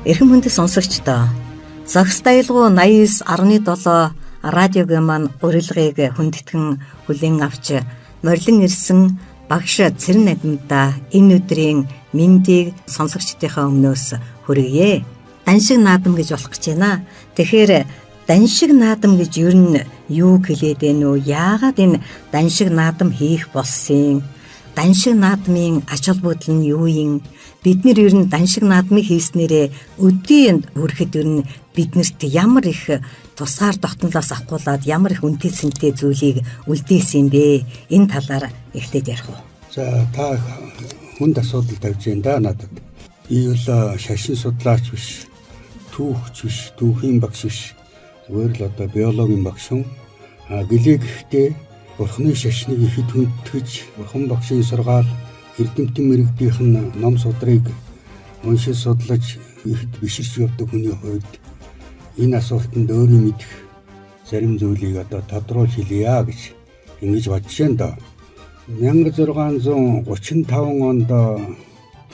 Эрхэм хүндэт сонсогчдоо Зохис Даяалгуу 89.7 радиогийн маань урилгыг хүндэтгэн хүлээн авч морилон ирсэн багш Цэрэн Надимдаа энэ өдрийн мэндийг сонсогчдийнхаа өмнөөс хүргье. Даншиг наадам гэж болох гэж байна. Тэгэхээр даншиг наадам гэж ер нь юу хэлээд байна вэ? Яагаад энэ даншиг наадам хийх болсон? Даншиг наадмын ач холбогдол нь юу юм? Бид нэр ер нь даншиг наадмыг хийснээрээ өдөөнд хүрэхэд ер нь биднэрт ямар их тусгаар тогтнолоос авахгүйгээд ямар их үнэтэй сэнтэй зүйлийг үлдээсэн юм бэ? Энэ талаар ихтэй ярих уу? За та хүнд асуудал тавьж байна да надад. Би бол шашин судлаач биш, түүхч биш, түүхийн багш биш. Зүгээр л одоо биологийн багш юм. Гэлээ гэхдээ Бурхны шашныг ихэд хүндэтгэж, Бурхан багшийн сургаал эрдэмтэн мэрэгдийнх нь ном судрыг уншиж судлаж ихэд биширч явдаг хүний хувьд энэ асуултанд өөрөө мэдэх зарим зүйлийг одоо тодруулж хэлье гэж ингэж бодож байна доо. 1635 онд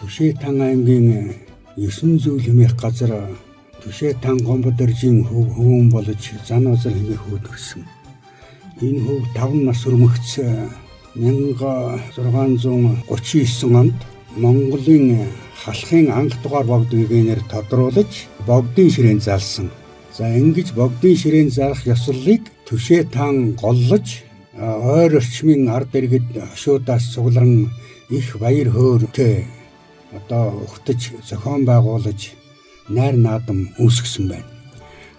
Түшэйтан аймгийн 9 зүйл хэмээх газар Түшэйтан Гомбод оржийн хөвөн болж Занвазар хэмээх хүүд гисэн. Энэ хөв 5 нас өрмөгц 1639 онд Монголын халахын анх дугаар богдгийг нэр тодруулж богдын ширээн залсан. За ингэж богдын ширээн залах ёслолыг Түшэйтан голлож ойр орчмын ард иргэд хошуудаас цугларн их баяр хөөртэй одоо ухтаж зохион байгуулж найр наадам үүсгэсэн байна.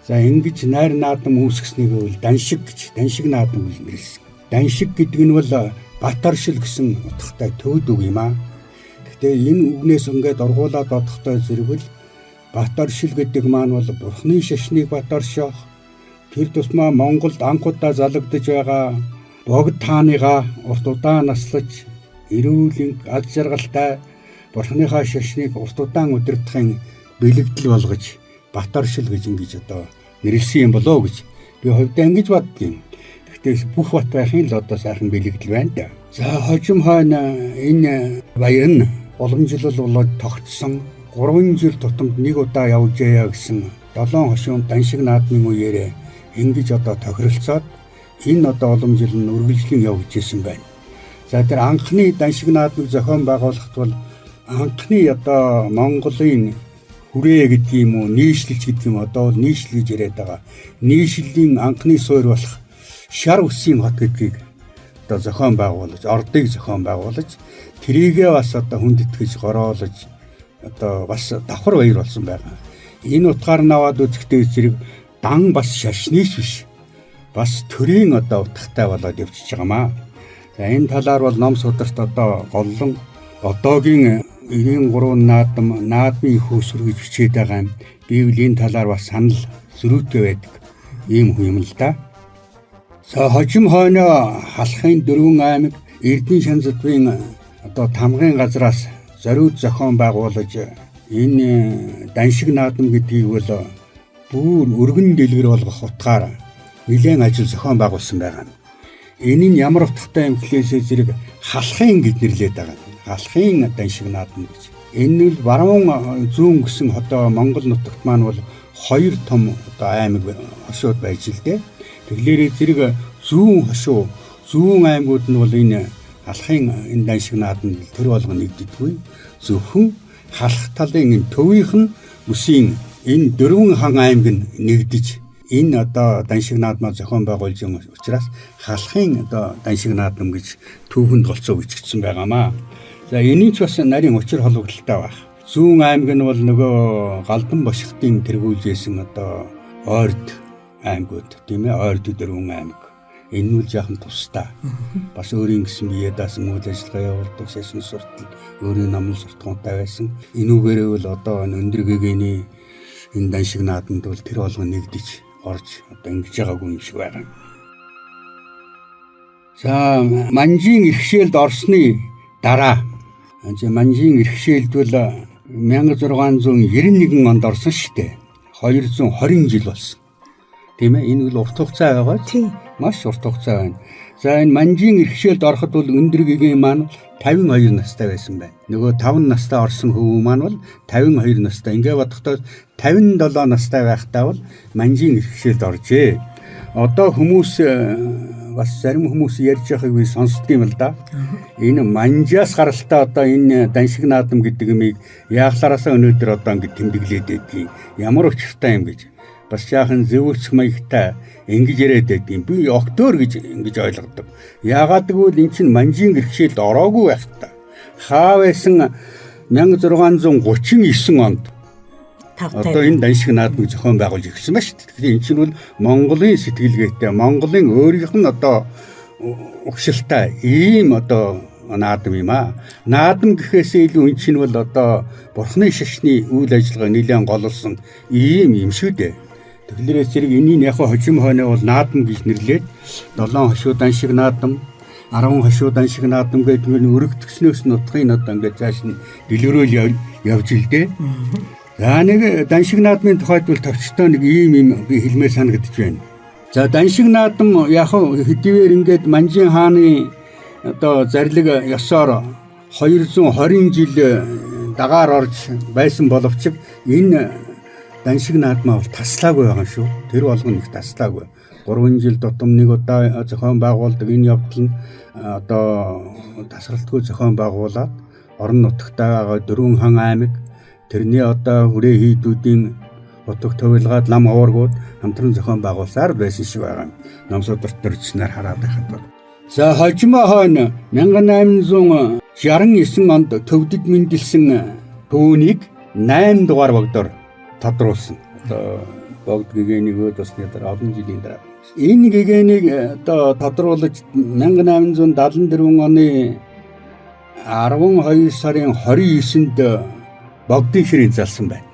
За ингэж найр наадам үүсгэснийг бол даншиг наадам гэж нэрлэсэн. Даншиг гэдэг нь бол бат оршил гэсэн утгатай төвд үг юм аа. Гэхдээ энэ үгнээс ингээд ургуулад бодохдоо зэрэгэл бат оршил гэдэг маань бол Бурхны шашныг бат орших, тэр тусмаа Монголд анх удаа залгадж байгаа богд тааныгаа урт удаан наслаж, эрүүл аз жаргалтай Бурхныхаа шашныг урт удаан удирдахын бэлэгдэл болгож бат оршил гэж ингэж одоо нэрлсэн юм болоо гэж би хувьдаа ингэж боддгийн. Гэхдээ бүх бат байхын л одоо сайхан бэлэгдэл байна да. За хожим хойно энэ баяр нь уламжлал болоод тогтсон 3 жил тутамд нэг удаа явж яа гэсэн 7 хошуунд даншиг наадмын үеэрээ ингэж одоо тохиролцоод энэ одоо уламжлал нь үргэлжлэн явж ирсэн байна. За тэр анхны даншиг наадмыг зохион байгуулахад бол анхны одоо Монголын хүрээ гэдэг юм уу, нийслэлч гэдэг юм одоо бол нийслэл гэж яриад байгаа. Нийслэлийн анхны суурь болох Шар үсийн хот гэдгийг одоо зохион байгуулж, ордыг зохион байгуулж, тэрийгээ бас одоо хүндэтгэж гороолж одоо бас давхар баяр болсон байгаа. Энэ утгаар наваад үзэхдээ зэрэг дан бас шашнийч биш. Бас төрийн одоо утгатай болоод явчихж байгаамаа. За энэ талаар бол ном сударт одоо голлон одоогийн 93 наадмын их усүр гэж бичээд байгаа юм. Библи энэ талаар бас санал зөрүүтэй байдаг ийм хүн юм л да. За хожим хойно халахын 4 аймаг Эрдэнэ Шанзадвын одоо тамгын газраас зориуд зохион байгуулж энэ даншиг наадам гэдгийг бол бүр өргөн дэлгэр болгох утгаар нэлээд ажил зохион байгуулсан байгаа. Энэ нь ямар утгатай юм гэхлээр зэрэг халахын гэж нэрлэдэг байгаа. Халахын даншиг наадам гэж. Энэ нь баруун зүүн гэсэн одоо Монгол нутагт маань бол 2 том одоо аймаг хошууд байж л дээ. Тэгэхээр зэрэг зүүн хошуу, зүүн аймагуд нь бол энэ халахын энэ даншиг наадам тэр болгон нэгддэггүй. Зөвхөн халах талын энэ төвийнхэн үсийн энэ 4 хан аймаг нь нэгдэж энэ одоо даншиг наадмаа зохион байгуулж юм учраас халахын одоо даншиг наадам гэж түүхэнд голцоо бичигдсэн байгаамаа. За энийн ч бас нарийн учир холбогдолтой байна. Зүүн аймаг нь бол нөгөө Галдан бошхтын тэргүүлжсэн одоо ойрд аймагуд тийм ээ, ойрд 4 аймаг. Энэ нь жаахан тустай. Бас өөрийн гэсэн бие даасан үйл ажиллагаа явуулдаг, шашин суртал, өөрийн намын суртахуунтай байсан. Энүүгээрээ бол одоо өндөр гэгэний энэ даншиг наадамд бол тэр болгон нэгдэж орж одоо ингэж байгаагүй юм шиг байна. За манжийн иргэшээлд орсны дараа манжийн иргэшээлд бол 1691 онд орсон шүү дээ. 220 жил болсон. Тийм ээ, энэ бол урт хугацаа байгаа. Маш урт хугацаа байна. За энэ манжийн иргэшээлд ороход бол өндөр гэгийн маань 52 настай байсан байна. Нөгөө 5 настай орсон хөвгүү маань бол 52 настай. Ингээ бодохдоо 57 настай байхдаа бол манжийн иргэшээлд оржээ. Одоо хүмүүс бас зарим хүмүүс ярьж байгааг би сонсдог юм л да. Энэ манжаас гаралтай одоо энэ даншиг наадам гэдэг юмыг яахлаараасаа өнөөдөр одоо ингэ тэмдэглээд байдгийг ямар учиртай юм гэж бас жаахан зөвөцөх маягтай ингэж яриад байдгийг би октоор гэж ингэж ойлгодог. Яагаад гэвэл эн чинь манжийн гэрхшээлд ороогүй байхдаа хаа байсан 1639 онд одоо энэ даншиг наадмыг зохион байгуулж ирсэн ба шүү дээ. Тэгэхээр эн чинь бол Монголын сэтгэлгээтэй, Монголын өөрийнх нь одоо угшилтай ийм одоо наадам юм аа. Наадам гэхээсээ илүү эн чинь бол одоо Бурхны шашны үйл ажиллагаа нэлээд голлсон ийм юм шүү дээ. Тэгэхээр зэрэг энийг яг хожим хойно бол наадам гэж нэрлээд 7 хошуу даншиг наадам, 10 хошуу даншиг наадам гэдэг нь өргөдгснөөс нутгийн одоо ингээд цааш нь дэлгэрүүл явж ил дээ. За нэг даншиг наадмын тухайд бол товчтой нэг ийм юм би хэлмээр санагдаж байна. За даншиг наадам яг хэдийгээр ингээд Манжин хааны одоо зарлиг ёсоор 220 жил дагаар орж байсан боловч энэ даншиг наадмаа бол таслаагүй байгаа шүү. Тэр болгоно их таслаагүй. 3 жил тутам нэг удаа зохион байгуулдаг энэ явдал нь одоо тасралтгүй зохион байгуулад орон нутагтаа байгаа 4 хан аймаг тэрний одоо хүрээ хийдүүдийн утга төвлөгөөд лам хуургууд хамтран зохион байгуулсаар байсан шиг байгаа. Номсуудорт дөржснээр хараад байхад бол. За хожимоо хойно 1869 онд төвдөд мэндэлсэн түүнийг 8 дугаар богдоор тодруулсан. Одоо богд гэгээнийгөө тусны дараа олон жилийн дараа. Энэ гэгээнийг одоо тодруулж 1874 оны 12 сарын 29-нд богдын ширээн залсан байна.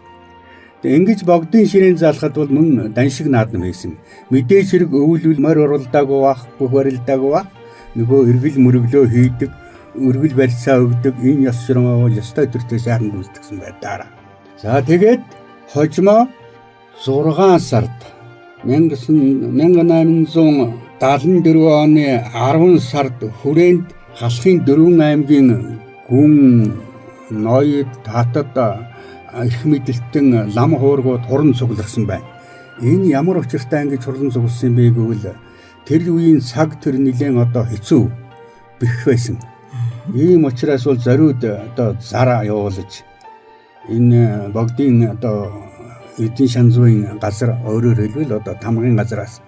Тэгээ ингэж богдын ширээн залхад бол мөн даншиг наадам хийсэн. Мэдээж хэрэг өвлөл морь уралдаагүй бах, бүх барилдаагүй бах. Нөгөө эргэл мөрөглөө хийдэг, өргөл барьцаа өгдөг энэ ёс журмаа бол ёстой төртөө сайхан гүйцэтгсэн байдаа. За тэгээд хожимоо 6 сард 1874 оны 10 сард хүрээнд халахын 4 аймгийн гүн ноёд татад их мэдлэлтэн лам хуургууд хуран цугларсан байна. Энэ ямар учиртай ингэж хурлан цугласан бэ гэвэл тэр үеийн цаг төр нэлээд одоо хэцүү бэх байсан. Ийм учраас бол зориуд одоо зараа явуулж энэ богдын одоо эдийн шанзуйн газар өөрөөр хэлбэл одоо тамгын газраас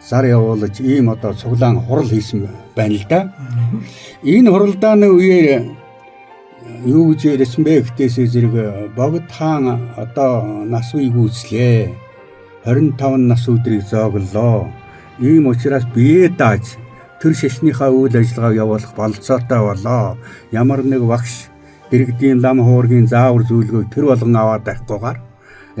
зар явуулж ийм одоо цуглаан хурал хийсэн байна л да. Энэ хуралдааны үеэр юу гэж ярьсан бэ гэхтээсээ зэрэг богд хаан одоо нас үеийг үүслээ. 25 нас өдрийг зооглолоо. Ийм учраас бие дааж тэр шашныхаа үйл ажиллагааг явуулах болцоотой болоо. Ямар нэг багш дэрэгдийн лам хуургийн заавар зөвлөгөөг тэр болгон аваад байхгүйгээр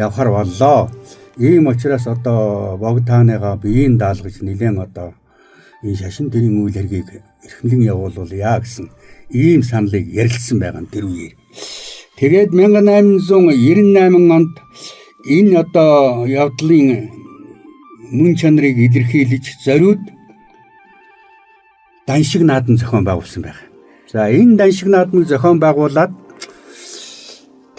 явхаар боллоо. Ийм учраас одоо богд хааныгаа биеийн даалгаж нэлээд одоо энэ шашин тэрийн үйл хэргийг эрхэмлэн явуулъя гэсэн ийм саналыг ярилцсан байгаа тэр үеэр. Тэгээд 1898 онд энэ одоо явдлын мөн чанарыг илэрхийлж зориуд даншиг наадам зохион байгуулсан байна. За энэ даншиг наадмыг зохион байгуулад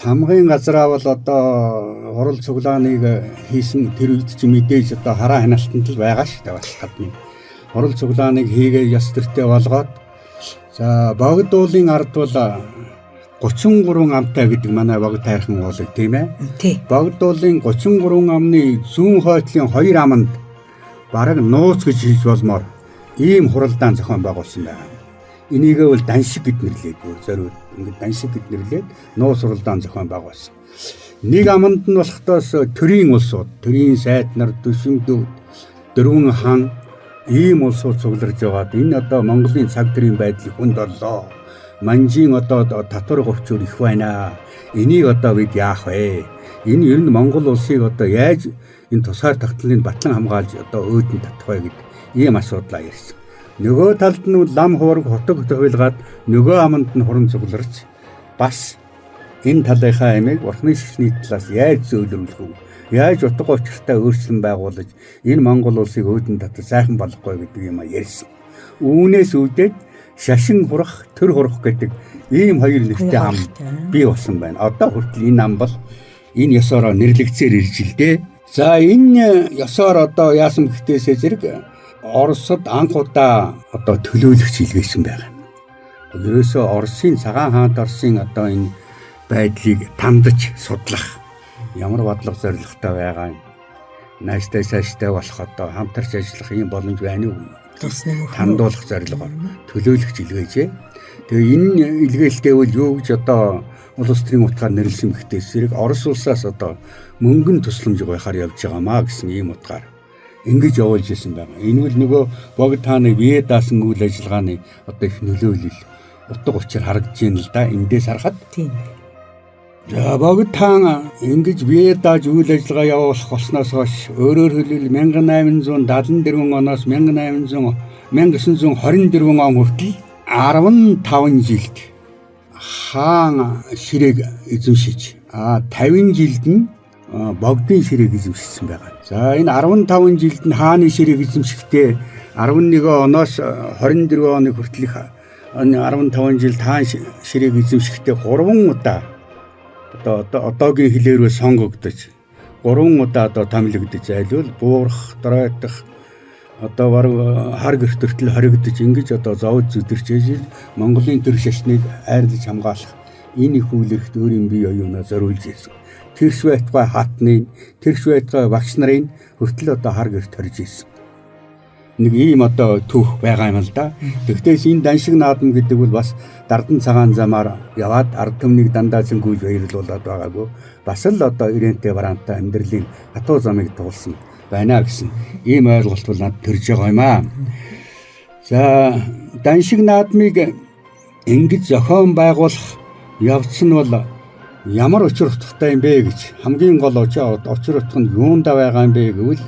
тамгын газраа бол одоо хурал цуглааныг хийсэн тэр үед чи мэдээж одоо хараа хяналтанд л байгаа шүү дээ бас гадны. Хурал цуглааныг хийгээ яс төртөө болгоод за богд уулын ард бол 33 амтай гэдэг манай богд тайрхан уулыг тийм ээ. Богд уулын 33 амны зүүн хойтлын 2 аманд бараг нууц гэж хэлж болмоор ийм хуралдаан зохион байгуулсан байна. Энийгээ бол даншиг гэд нэрлээд зориуд ингээд даншиг гэд нэрлээд нууц хуралдаан зохион байгуулсан. Нэг аманд нь болохоос төрийн улсууд, төрийн сайд нар, төшөмдүүд, дөрвөн хан ийм улсууд цугларж байгаад энэ одоо Монголын цаг төрийн байдлыг хүнд боллоо. Манжийн одоо татвар говчур их байна. Энийг одоо бид яах вэ? Энэ ер нь Монгол улсыг одоо яаж энэ тусгаар тогтнолыг батлан хамгаалж одоо өөдөн татах вэ гэдэг ийм асуудлаа ярьсан. Нөгөө талд нь лам хуург хотог төвлгаад нөгөө аманд нь хуран цугларч бас энэ талынхаа амийг Бурхны шашны талаас яаж зөөлрүүлэх вэ? Яаж утга учиртай өөрчлөлт байгуулж энэ Монгол улсыг өөдөн татаж сайхан болгох вэ гэдэг юм ярьсан. үүнээс үүдээд шашин хурах, төр хурах гэдэг ийм хоёр нэртэй ам бий болсон байна. Одоо хүртэл энэ ам бол энэ ёсороо нэрлэгдсээр ирж л дээ. За энэ ёсоор одоо яасан гэхтээсээ зэрэг Оросд анх удаа одоо төлөөлөгч илгээсэн байгаа. Ерөөсөө Оросын цагаан хаант Оросын одоо энэ байдлыг тандаж судлах ямар бодлого зорилготой байгаа юм. Нааштай цааштай болох одоо хамтарч ажиллах юм боломж байна уу? Тандуулах зорилгоор төлөөлөгч илгээжээ. Тэгээ энэ илгээлтэй бол юу гэж одоо улс төрийн утгаар нэрлсэн бэхтээс зэрэг Орос улсаас одоо мөнгөн тусламж байхаар явж байгаамаа гэсэн ийм утгаар ингэж явуулж ирсэн байна. Энэ бол нөгөө богд хааны бие даасан үйл ажиллагааны одоо их нөлөөлөл утга учир харагдаж байна л да. Эндээс харахад тийм. За богд хаан ингэж бие дааж үйл ажиллагаа явуулах болсноос хойш өөрөөр хэлбэл 1874 оноос 1924 он хүртэл 15 жилд хаан ширээг эзэмшиж 50 жилд нь богдын ширээг эзэмшсэн байгаа. За энэ 15 жилд нь хааны ширээг эзэмшихдээ 11 оноос 24 оны хүртэлх 15 жилд хаан ширээг эзэмшихдээ 3 удаа одоогийн хэлээрөө сонгогдож 3 удаа одоо томилогдож айлвал буурах, доройтох одоо баг хар гэрт төртөл хоригдож ингэж одоо зовж зүдэрч ээж Монголын төр шашныг айрлаж хамгаалах энэ их үйлрэлт өөрийн бие оюунаа зориулж ирсэн. Тэрш байтугай хатны, тэрш байтугай багш нарын хүртэл одоо хар гэрт хорж ирсэн. Нэг ийм одоо түүх байгаа юм л да. Тэгтээс энэ даншиг наадам гэдэг бол бас дардан цагаан замаар яваад ард түмнийг дандаа зөнгүүж баярлуулад байгаагүй. Бас л одоо ирэнтэй бараантай амьдралын хатуу замыг туулсан байна гэсэн ийм ойлголт бол над төрж байгаа юм аа. За даншиг наадмыг ингэж зохион байгуулах явц нь бол ямар учир утгатай юм бэ гэж хамгийн гол учир утга нь юунда байгаа юм бэ гэвэл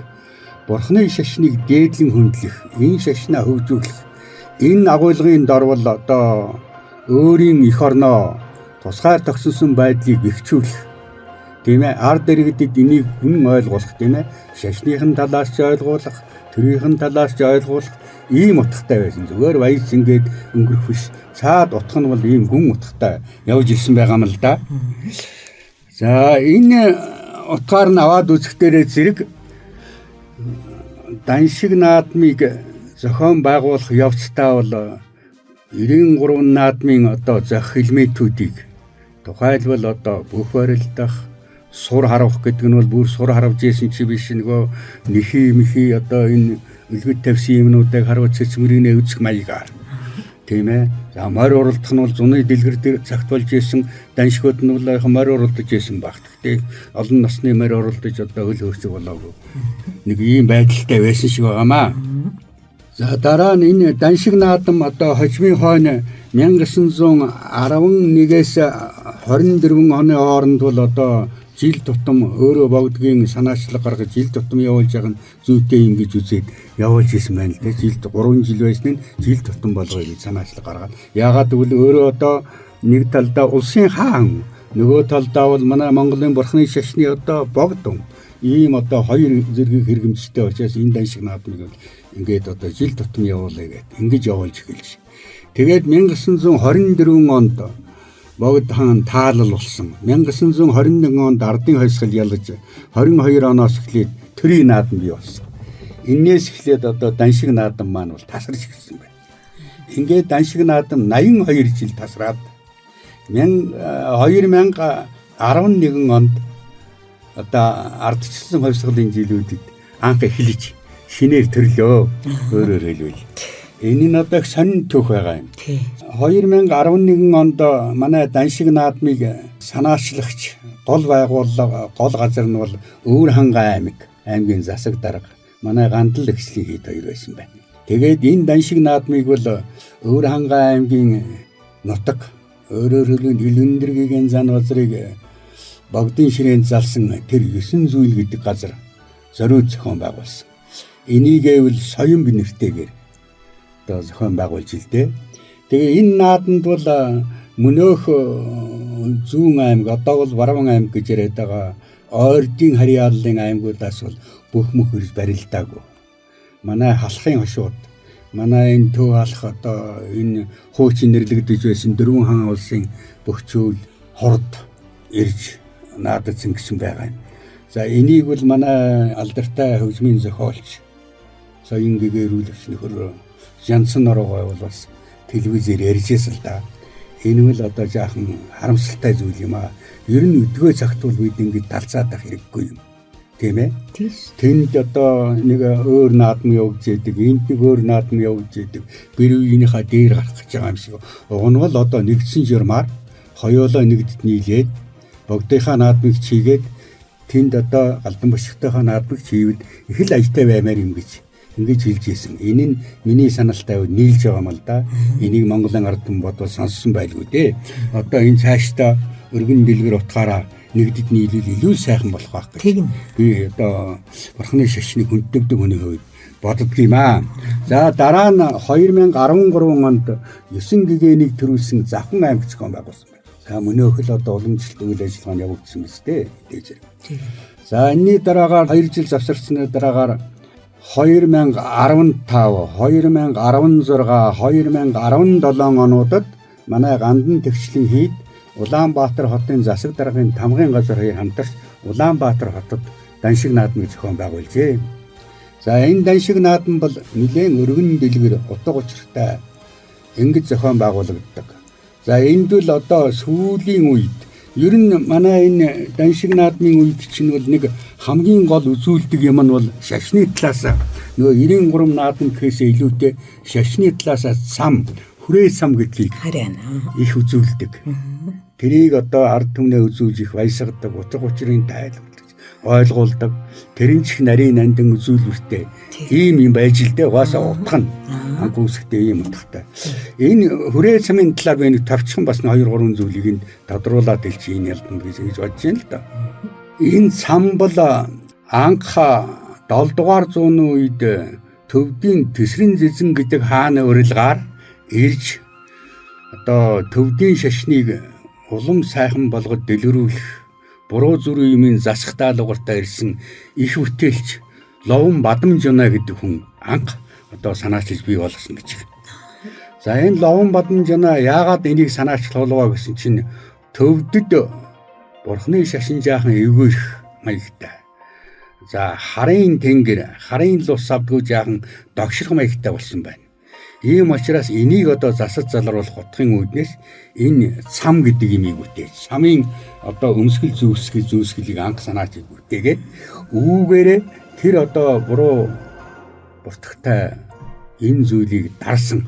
Бурхны шашныг дээдлэн хөндлөх, энэ шашнаа хөгжүүлэх, энэ агуулгын дор бол одоо өөрийн эх орноо тусгаар тогтсон байдлыг бэхжүүлэх. Тийм ээ, ард иргэдэд энийг хүн ойлгуулах, тийм ээ, шашныхын талаас ч ойлгуулах, төрийн талаас ч ойлгуулах ийм утгатай байсан. Зүгээр баяж ингээд өнгөрөх биш. Цаад утга нь бол ийм гүн утгатай явж ирсэн байгаа юм л да. За энэ утгаар нь аваад үзэхдээ зэрэг даншиг наадмыг зохион байгуулах явцдаа бол 93 наадмын одоо зохих элементүүдийг тухайлбал одоо бүх барилдах, сур харавах гэдэг нь бол бүр сур харавж ийсэн чи биш нөгөө нэхи одоо энэ үлгэд тавьсан юмнуудыг харуул цэцмэрийнэ үзэх маягаар. Тийм ээ. За морь уралдах нь бол зуны дэлгэр дээр цагт болж ийсэн даншигуд нь бол морь уралдаж ийсэн баг. Гэхдээ олон насны морь уралдаж одоо хөл хөрцөг болоогүй. Нэг ийм байдалтай байсан шиг байгаамаа. За дараа нь энэ даншиг наадам одоо хожмын хойно 1911-ээс 24 оны хооронд бол одоо жил тутам өөрөө богдгийн санаачлаг гаргаж жил тутам явуулж байгаа нь зүйтэй юм гэж үзээд явуулж исэн байна л да. Жилд 3 жил байсан нь жил тутам болгоё гэж санаачлаг гаргаад. Яагаад гэвэл өөрөө одоо нэг талдаа улсын хаан, нөгөө талдаа бол манай Монголын Бурхны шашны одоо богдун. Ийм одоо хоёр зэргийг хэрэгэмжтэй учраас энэ даншиг наадмыг ингээд одоо жил тутам явуулъя гэдэг ингэж явуулж эхэлж. Тэгээд 1924 онд богд хаан таалал болсон. 1921 онд ардын хойсгол ялж 22 оноос эхлээд төрийн наадам бий болсон. Иннээс эхлээд одоо даншиг наадам маань бол тасарч ирсэн байна. Ингээд даншиг наадам 82 жил тасраад 2011 онд одоо ардчилсан хойсголын жилүүдэд анх эхлэж шинээр төрлөө. Өөрөөр хэлбэл энэ нь одоо сонин түүх байгаа юм. 2011 онд манай даншиг наадмыг санаачлагч гол байгууллага гол газар нь бол Өвөр хангай аймгийн засаг дарга манай Гандал Эхслийн хэд хоёр байсан байна. Тэгээд энэ даншиг наадмыг бол Өвөр хангай аймгийн нутаг өөрөөр хэлбэл Илүндэргийн зан базрыг богдын ширээнд залсан тэр 9 зүйл гэдэг газар зориуд зохион байгуулсан. Энийгээвэл соён бинэртэйгээр одоо зохион байгуулж илдээ. Тэгээ энэ наадамд бол мөнөөх зүүн аймаг одоо бол Баруун аймаг гэж яриад байгаа ойрдын харьяаллын аймагудаас бол бүх мөх ирж барилдаагүй. Манай халахын хошууд манай энэ төв алах одоо энэ хуучин нэрлэгдэж байсан дөрвөн хаан улсын бөхчүүл хорд ирж наадад зингсэн байгаа юм. За энийг бол манай алдартай хөгжмийн зохиолч соён гэгэрүүлэгч нөхөр Жансан Оргой бол бас телевизээр ярьжсэн л да. Энэ бол одоо жаахан харамсалтай зүйл юм аа. Ер нь өдгөө цагт бол бид ингэж талцаад байх хэрэггүй юм. Тийм ээ? Тэнд одоо нэг өөр наадам явж идэг, энд нэг өөр наадам явж идэг. Бэр үеийнхаа дээр гарах гэж байгаа юм шиг. Уг нь бол одоо нэгдсэн журмаар хоёулаа нэгдэд нийлээд богдынхаа наадмыг чийгээд тэнд одоо галдан бошигтойхоо наадмыг чийвд их л аятай баймаар юм гэж ингэж хэлж ийсэн. Энэ нь миний саналтай нийлж байгаа юм л да. Энийг Монголын ард түмэн бодвол сонссон байлгүй дээ. Одоо энэ цаашдаа өргөн дэлгэр утгаараа нэгдэд нийлүүл илүү сайхан болох байх гэж. Би одоо бурхны шашныг хүнддэг хүний хувьд боддог юм аа. За дараа нь 2013 онд 9 гэгэнийг төрүүлсэн Завхан аймаг зохион байгуулсан байна. За мөнөөх л одоо уламжлалт үйл ажиллагаа нь явагдсан биз дээ. За энэний дараагаар 2 жил завсарсны дараагаар 2015, 2016, 2017 онуудад манай Гандан тэгшлэн хийд Улаанбаатар хотын засаг даргын тамгын газар хоёр хамтарч Улаанбаатар хотод даншиг наадмыг зохион байгуулжээ. За энэ даншиг наадам бол нэлээд өргөн дэлгэр утга учиртай ингэж зохион байгуулагддаг. За энд бол одоо сүүлийн үед ер нь манай энэ даншиг наадмын үед чинь бол нэг хамгийн гол үзүүлдэг юм нь бол шашны талаас нөгөө 93 наадам гэхээсээ илүүтэй шашны талаас сам, хүрээ сам гэдгийг их үзүүлдэг. Тэрийг одоо ард түмнээ үзүүлж их баясгадаг, утга учирын тайлбарлаж ойлгуулдаг. Тэрэн чих нарийн нандин үзүүлбэртэй ийм юм байж л дээ. Угаасаа утга нь анх үүсгтэй ийм утгатай. Энэ хүрээ самын талаар би нэг товчхон бас 2-3 зүйлийг нь тодруулаад хэлж ийм ялдан гэж бодож байна л да. Энэ сам бол анх 7 дугаар зууны үед Төвдийн Тэсрэн Зэзэн гэдэг хааны урилгаар ирж одоо Төвдийн шашныг улам сайхан болгоод дэлгэрүүлэх буруу зүрх юмын засах даалгавартай ирсэн их бүтээлч Ловон Бадамжуна гэдэг хүн анх одоо санаачилж бий болгосон гэж. За энэ Ловон Бадамжуна яагаад энийг санаачлуулгаа гэсэн чинь Төвдөд бурхны шашин жаахан эвгүйх маягтай. За харын тэнгэр, харын лус авдгүй жаахан догшрох маягтай болсон байна. Ийм учраас энийг одоо засаж залруулах утгын үүднээс энэ цам гэдэг имийг бүтээж. Самын одоо өмсгөл зүүсгэлийг анх санаачид бүтээгээд үүгээрээ тэр одоо буруу буртагтай энэ зүйлийг дарсан.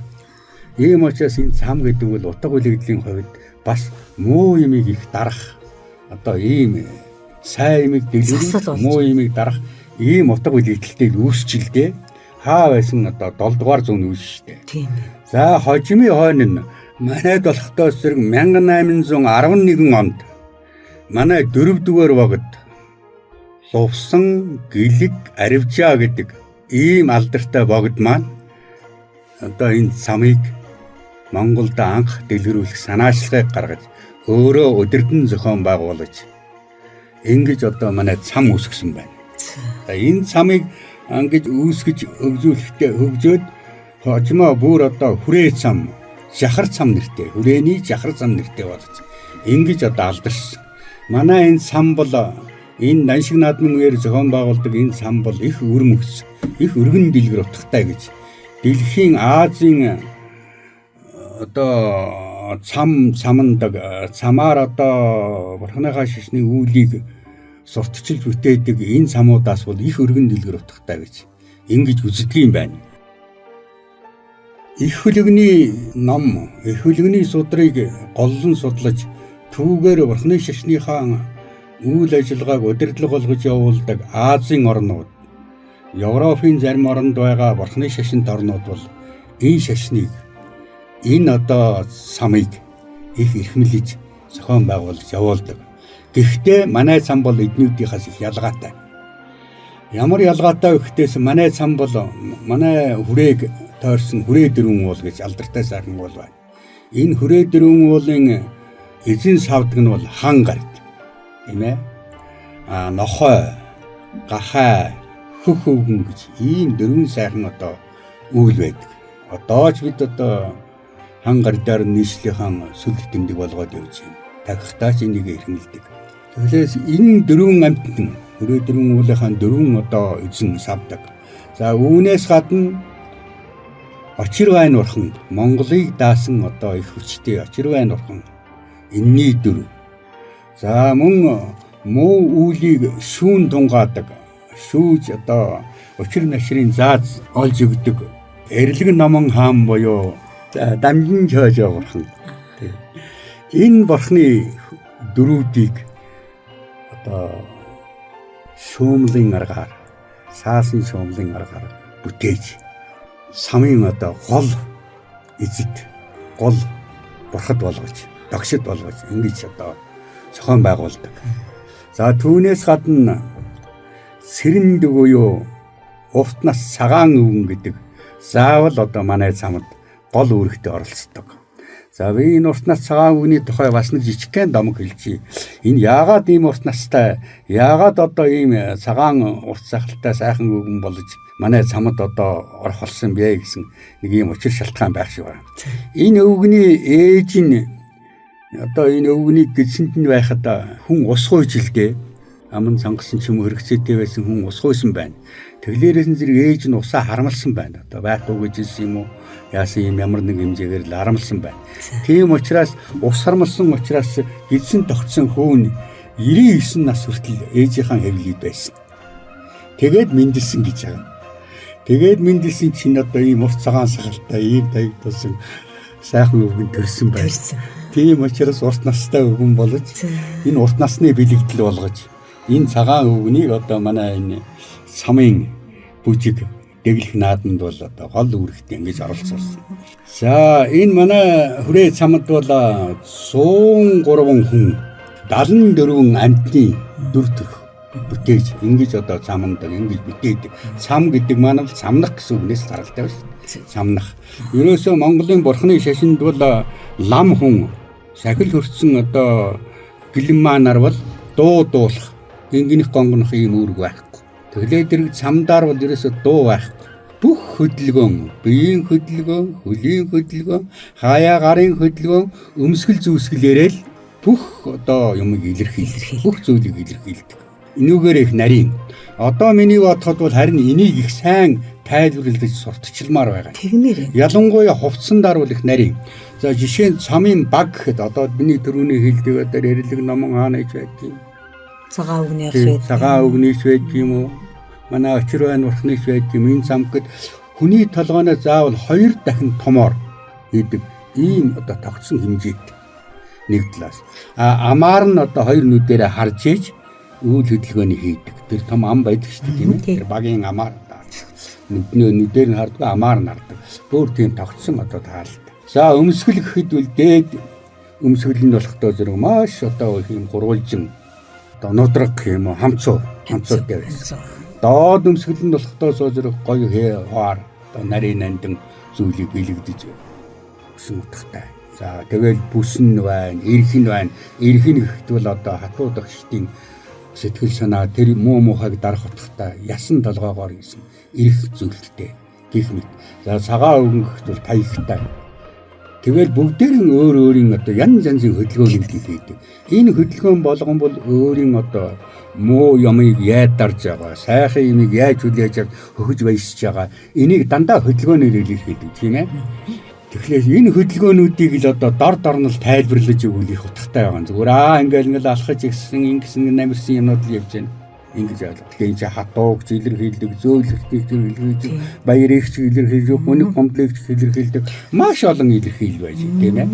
Ийм учраас энэ цам гэдэг бол утга үлэгдлийн хувьд бас муу имийг их дарах одоо ийм сайн имийг дэлгэрүүлэх, муу имийг дарах ийм утга үлэгдэлтэй үүсчилдээ. Хаа байсан одоо 7 дугаар зууны үе шүү дээ. Тийм. За хожимын хойно нь манайд болохдоо зэрэг 1811 онд манай 4-р богд Лувсан, Гэлэг, Аривжаа гэдэг ийм алдартай богд маань одоо энэ самыг Монголд анх дэлгэрүүлэх санаачлагыг гаргаж өөрөө удирдан зохион байгуулж ингэж одоо манай цам үүсгэсэн байна. Энэ цамыг ангиж үүсгэж өгжүүлэхдээ хөгжөөд хожимоо бүр одоо хүрээ цам, жахар цам нэртэй, хүрээний жахар цам нэртэй болж ингэж одоо алдарсан. Манай энэ цам бол энэ даншиг наадмын үеэр зохион байгуулдаг энэ цам бол их өрмөц, их өргөн дэлгэр утгатай гэж дэлхийн Азийн одоо цамандаг цамаар одоо бурхныхаа шашны үүлийг сурталчилж бүтээдэг энэ цамуудаас бол их өргөн дэлгэр утгатай гэж ингэж үздэг юм байна. Их хөлөгний ном, их хөлөгний судрыг голлон судлаж түүгээр бурхны шашныхаа үйл ажиллагааг удирдлага болгож явуулдаг Азийн орнууд, Европын зарим оронд байгаа бурхны шашинт орнууд бол энэ шашныг энэ одоо самыг их эрхмэлж зохион байгуулж явуулдаг. Гэхдээ манай цам бол эднүүдийнхээс их ялгаатай. Ямар ялгаатай вэ гэхтээс манай цам бол манай хүрээг тойрсон хүрээ дөрвөн уул гэж алдартай сайхан уул байна. Энэ хүрээ дөрвөн уулын эзэн савдаг нь бол хан гард. Тийм ээ. Нохой, гахай, хөх хөвгөн гэж ийм дөрвөн сайхан одоо үйл байдаг. Одоо ч бид одоо хан гардаар нийслэлийн сүлд тэмдэг болгоод явж байна. Тагхтаа ч энийг эрхэмлдэг. Тэгэхээр энэ дөрвөн амьтан өрөөдрөн уулынхаа дөрвөн одоо эзэн савдаг. За үүнээс гадна Очирвайн урханд Монголыг даасан одоо их хүчтэй Очирвайн урхан энэний дөрв. За мөн муу үүлийг шүүн тунгаадаг. Шүүж одоо учир нашрын зааз олж өгдөг. Эрлэг номон хаан буюу дамжин чойжоо бурхан. Энэ бурхны дөрүүдийг одоо шүүмлийн аргаар, саасан шүүмлийн аргаар бүтээж самын одоо гол эзэд, гол бурхад болгож, догшид болгож ингэж одоо зохион байгуулдаг. За түүнээс гадна сэрэнд буюу уртнаас цагаан өвгөн гэдэг заавал одоо манай цамд гол үүрэгтээ оролцдог. За би энэ уртнаас цагаан өвгөний тухай бас нэг жижигхэн домог хэлчихье. Энэ яагаад ийм уртнастай, яагаад одоо ийм цагаан урт сахалтай сайхан өвгөн болж манай цамд одоо орох болсон бэ гэсэн нэг ийм учир шалтгаан байх шиг байна. Энэ өвгөний ээж нь одоо энэ өвгөнийг гидсэнд нь байхад хүн ус гуйжилдээ. Аман цангасан ч юм өргөцөөтэй байсан хүн ус гуйсан байна. Тэглээрээс нь зэрэг ээж нь усаа харамлсан байна. Одоо байхгүй гэж хэлсэн юм уу? Яасан юм ямар нэг хэмжээгээр л харамлсан байна. Тийм учраас ус харамлсан учраас гидсэн тогтсон хүүн 99 нас хүртэл ээжийнхэн хэвлээд байсан. Тэгээд мэндэлсэн гэж байгаа. Тэгээд мэндэлсэн чинь одоо ийм урт цагаан сахалтай ийм таяг тулсан сайхан өвгөн төрсөн байна. Тийм учраас урт настай өвгөн болж энэ урт насны бэлэгдэл болгож энэ цагаан өвгөнийг одоо манай энэ самын бүжиг дэглэх наадамд бол одоо гол үүрэгтэй ингэж оролцуулсан. За энэ манай хүрээ цамд бол 103 хүн 74 амьтны дүр төрх бүтээж ингэж одоо цамд ингэж бүтээдэг. Цам гэдэг маань цамнах гэсэн үгнээс гаралтай байна шүү дээ. Цамнах. Ерөөсөө Монголын бурхны шашинд бол лам хүн сахил хөрцсөн одоо гэлэн маанаар бол дуулах гингийнх гонгонох юм үүрэг байхгүй. Тэглээ дэрэг цамдаар бол ерөөсөө дуу байхгүй. Бүх хөдөлгөөн, биеийн хөдөлгөөн, хөлийн хөдөлгөөн, хаяа гарын хөдөлгөөн, өмсгөл зүүсгэлээрээ л бүх одоо юмыг илэрхийлдэг. Бүх зүйлийг илэрхийлдэг. Энүүгээр их нарийн. Одоо миний бодоход бол харин энийг их сайн тайлбарлаж сурталчилмаар байгаа. Тэгмээр. Ялангуяа хувцсандаар бол их нарийн. За жишээ нь цамын баг гэхэд одоо миний төрөний хэлдэг одоо эрлэг номон хаана ич байдгийг. Цагаан өвгнийх байдаг. Цагаан өвгнийх байдаг юм уу? Манай Очирвайн урхныг байдаг юм. Энэ цам гэд хүний толгойноо заавал 2 дахин томоор хийдэг ийм одоо тогтсон хэмжээтэй нэг талаас. Амаар нь одоо 2 нүдээрээ харж ийж үйл хөдөлгөөнийг хийдэг. Тэр том ам байдаг шүү дээ тийм ээ. Тэр багийн амаар нүдээр нь харддаг, амаар нь хардаг. Бүр тийм тогтсон одоо таалалтай. За өмсгөл гэхэд бол дээд өмсгөл нь болохдоо зэрэг маш одоо ийм гурвалжин одоо нудраг юм уу хамцуутай байсан. Доод өмсгөл нь болохдоо зэрэг гоё хаар одоо нарийн нандин зүйлийг бэлэгдэж өсөн утгатай. За тэгэл бүс нь байна, эрх нь байна. Эрх нь гэхэд бол одоо хатуу дагшдын сэтгэл санаа тэр муу мухайг дарах утгатай ясан толгоогоор хийсэн эрх зүйлтэй гэх мэт. За цагаан өвгөн гэхэд бол таягтай. Тэгэл бүгдээрийн өөр өөрийн одоо янз янзын хөдөлгөөнийг хийдэг. Энэ хөдөлгөөн болгон бол өөрийн одоо муу ямыг яадарж байгаа, сайхан ямыг яаж хүлээж авч хөхөж баясж байгаа. Энийг дандаа хөдөлгөөнөөр илэрхийлдэг тийм ээ. Тэгэхээр энэ хөдөлгөөнүүдийг л одоо дор дорнол тайлбарлаж өгвөл их утгатай байгаа. Зүгээр ингээл алхаж игсэн ингэсэн намирсан юмнууд л явж байна. Ингэж ойлгох. Тэгэхээр энэ хатууг илэрхийлдэг, зөөлрөлтийг илэрхийлдэг, баярыг илэрхийлдэг, гүнэг гомдлыг илэрхийлдэг. Маш олон илэрхийл байж тийм ээ.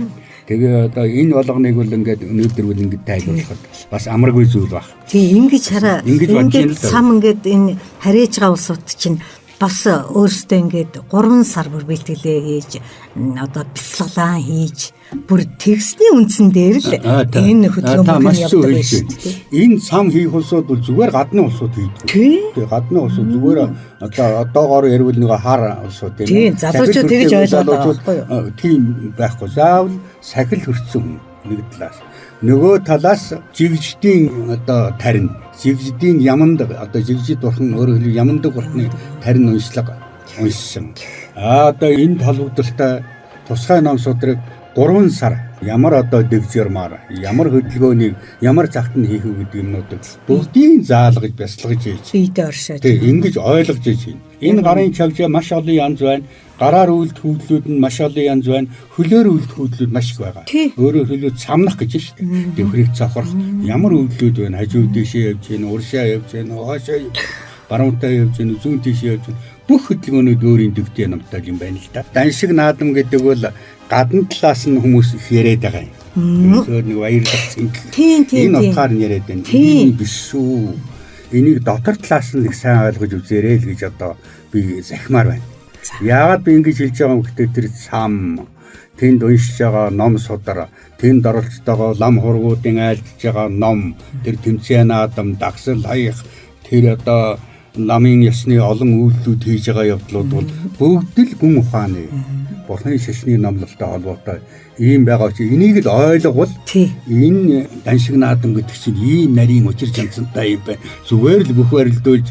Тэгээ одоо энэ болгоныг бол ингээд өнөөдөр бол ингээд тайлбарлахад бас амаргүй зүйл баг. Тийм ингэж хараа. Ингээд сам ингээд энэ харьяаж байгаа улсууд чинь бас өөрсдөө ингээд 3 сар бүр бэлтгэлээ хийж одоо бяцлаглаа хийж бүр тэгсний үндсэн дээр л энэ хөдөлгөөн явуулдаг байсан тийм. Энэ сам хийх улсууд бол зүгээр гадны улсууд хийдэг. Тэгээ гадны улсууд зүгээр одоогоор ярил нэг хар улсууд тийм. Залуучууд тэгж ойлгоод байгаа байхгүй юу? Тийм байхгүй. Заавал сахил хөрцсөн нэг талаас. Нөгөө талаас жигждийн одоо тарин, жигждийн яманд одоо жигжид бурхан өөрөөр хэлбэл ямандаг бурхны тарин уншлага уншсан. Одоо энэ толбогдолтой тусгай ном судраг 3 сар ямар одоо дэвжэрмаар, ямар хөдөлгөөнийг ямар цагт нь хийх үү гэдэг юмнуудыг бүгдийг заалгаж бясалгаж ийж. Биедээ оршиж. Тэг ингэж ойлгож ийж байна. Энэ гарын чавжаа маш олон янз байна. Гараар үйлдэх үйлдэлүүд нь маш олон янз байна. Хөлөөр үйлдэх үйлдэлүүд маш их байгаа. Өөрөөр хэлбэл цамнах гэж шүү дээ. Дэвхрийг цохрох ямар үйлдэлүүд байна? Хажуу дэшээ явж гин, уршаа явж гин, хоошоо баруунтаа явж гин, зүүн дэшээ явж гин. Бүх хөдөлгөөнүүд өөрийн дэвтэй намтай юм байна л да. Даншиг наадам гэдэг бол гадна талаас нь хүмүүс их яриад байгаа юм. Өөрөөр нэг баярлах зинг. Энэ утгаар нь яриад байна. Энэ биш шүү. Энийг дотор талаас нь их сайн ойлгож үзээрэй л гэж одоо би захимаар байна. Яагаад би ингэж хэлж байгаа юм гэхээр тэр сам тэнд уншиж байгаа ном судар, тэнд оролцож байгаа лам хургуудын айлдж байгаа ном, тэр тэмцээн наадам, дагсал хаях, тэр одоо ламын ясны олон үйлдэлүүд хийж байгаа явдлууд бол бүгд л гүн ухааны Бурхны шашны номлолтой холбоотой ийм байгаа чи энийг л ойлгол энэ даншиг наадам гэдэг чинь ийм нарийн учир жанцантай юм байна. Зүгээр л бүх барилдуулж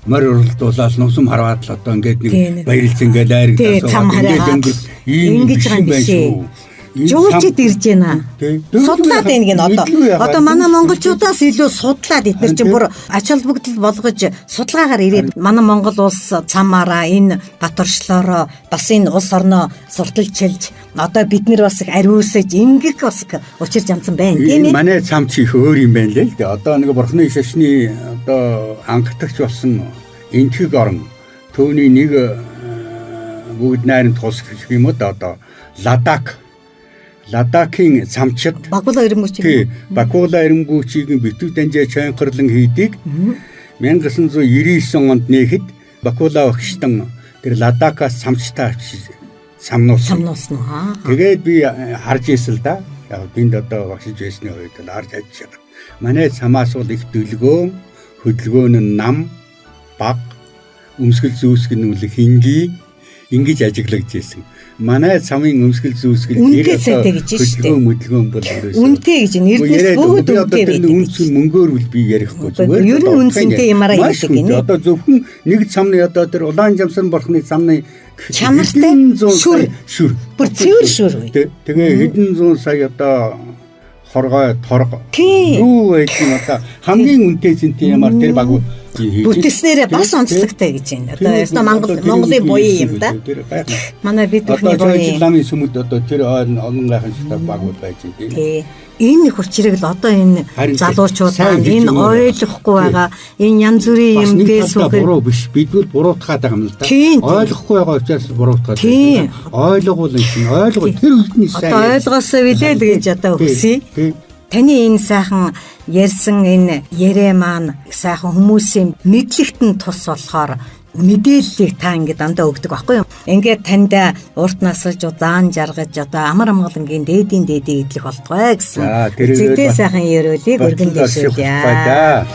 морь уралдуулаад нусам хараад л одоо ингээд нэг баярлц ингээд айрагдсан ингээд ингэж байгаа юм байна шүү. Жуулчд ирж байна. Судлаад байна гин одоо манай монголчуудаас илүү судлаад эдгээр чинь бүр ач холбогдол болгож судалгаагаар ирээд манай Монгол улс цамаараа энэ бат оршлоороо бас энэ улс орноо сурталчилж одоо бид нар бас их ариусаж ингэх бас учир жанцсан байна тийм ээ. Манай цам чи их өөр юм байна л дээ. Одоо нэг Бурхны шашны одоо ангатагч болсон энтхэг орн төвний нэг бүгд найранд тус гэх юм уу одоо Ладакийн цамчид Бакула эрэмгүүч. Тий, Бакула эрэмгүүчийг битүү данжаа чойнхорлон хийдэг. 1999 онд нээхэд Бакула багштан тэр Ладакаас цамчтай авчиж самнуулсан. Тэгээд би харж ийсэл да. Яг бинд одоо багшиж байсны үед л харж ажиллаж байгаа. Манай цамаас бол их дөлгөөн, хөдөлгөөн нь нам, баг, өмсгөл зүүсгэл нь үл хинги ингэж ажиглагдж байсан. Манай цамын өмсгөл зүүсгэл хөдөлгөөн бол үнэтэй гэж нэрнээс бүгд үнэтэй байдаг. Үнэс мөнгөөр үл би ярихгүй зүгээр. Ер нь үнэтэй ямаараа ярьдаг гинэ. Одоо зөвхөн нэг цамны одоо тэр улаан жамсан Бурхны цамны чанартай шүр. Бүр цэвэр шүр үү. Тэгээ хэдэн зуун сая одоо хоргой торго. Юу вэ тийм одоо хамгийн үнэтэй зинтэй ямар тэр баг бүтээснээрээ бас онцлогтой гэж байна. Одоо Монголын буян юм да. Манай бид бүхний буян. Ламын сүмд одоо тэр олон гайхамшигтай багууд байж байна тийм. Энэ их учрыг л одоо энэ залуучуудаа энэ ойлгохгүй байгаа. Энэ янз бүрийн юм фэйсбүүкээр буруу биш. Бид бол буруутгаад байгаа юм л да. Ойлгохгүй байгаа учраас буруутгаад байна. Ойлгуул энэ ойлгоо тэр үедний сайн. Одоо ойлгоосоо билээ л гэж одоо хүсье. Таны энэ сайхан ярьсан энэ ярэ маань сайхан хүмүүсийн мэдлэгт нь тус болохоор мэдээллийг та ингэ дандаа өгдөг байхгүй юу? Ингээд танд урт насалж удаан жаргаж одоо амар амгалангийн дээдийн идэх болтугай гэсэн. Зэдээ сайхан ярилцлыг өргөн дэвшүүлье.